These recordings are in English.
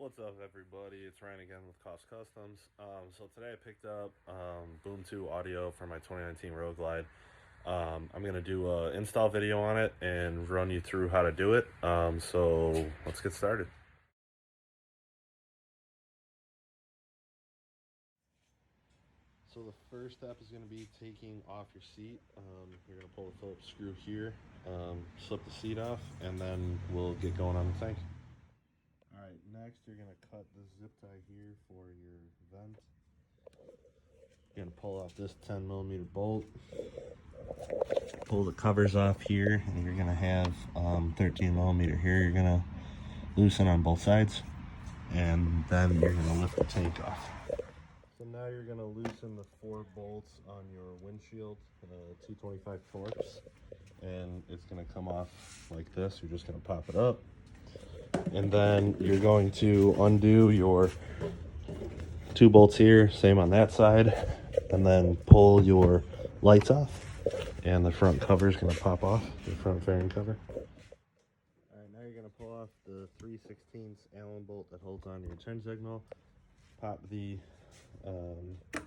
What's up, everybody? It's Ryan again with Cost Customs. So today I picked up Boom 2 audio for my 2019 Road Glide. I'm going to do an install video on it and run you through how to do it. So let's get started. So the first step is going to be taking off your seat. You're going to pull the Phillips screw here, slip the seat off, and then we'll get going on the tank. Alright, next you're going to cut the zip tie here for your vent. You're going to pull off this 10mm bolt. Pull the covers off here, and you're going to have 13mm here. You're going to loosen on both sides, and then you're going to lift the tank off. So now you're going to loosen the 4 bolts on your windshield, 225 Torx, and it's going to come off like this. You're just going to pop it up. And then you're going to undo your 2 bolts here, same on that side, and then pull your lights off, and the front cover is going to pop off, the front fairing cover. Alright, now you're going to pull off the 3/16 Allen bolt that holds on to your turn signal, pop the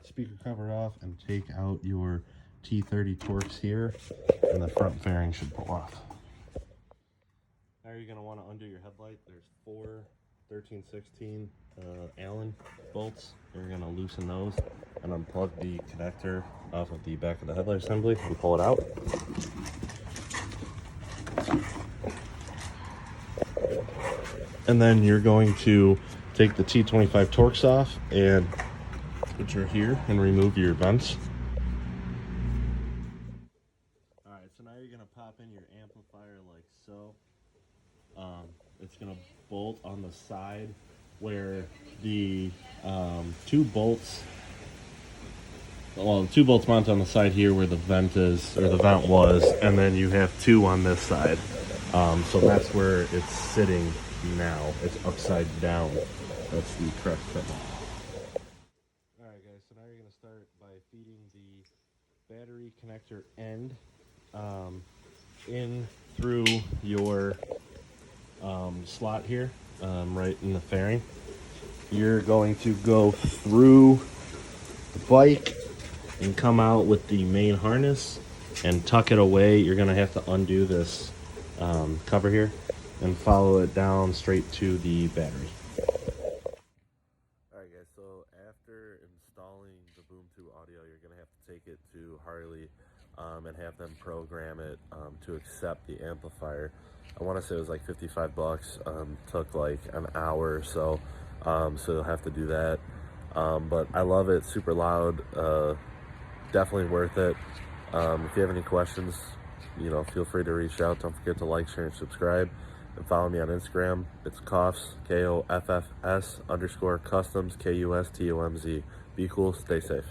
speaker cover off, and take out your T30 Torx here, and the front fairing should pull off. Now you're going to want to undo your headlight. There's 4 13/16 Allen bolts. You're going to loosen those and unplug the connector off of the back of the headlight assembly and pull it out. And then you're going to take the T25 Torx off and put her here and remove your vents. Alright, so now you're going to pop in your amplifier like so. It's going to bolt on the side where the 2 bolts, well, the 2 bolts mount on the side here where the vent is, or the vent was, and then you have 2 on this side. So that's where it's sitting now. It's upside down. That's the correct fit. Alright guys, so now you're going to start by feeding the battery connector end in through your slot here, right in the fairing. You're going to go through the bike and come out with the main harness and tuck it away. You're going to have to undo this cover here and follow it down straight to the battery. Alright guys, so after installing the Boom 2 audio, you're going to have to take it to Harley and have them program it to accept the amplifier. I want to say it was like 55 bucks. Took like an hour or so, so you'll have to do that. But I love it, super loud, definitely worth it. If you have any questions, feel free to reach out. Don't forget to like, share, and subscribe, and follow me on Instagram. It's Koffs, KOFFS _customs, KUSTOMZ. Be cool, stay safe.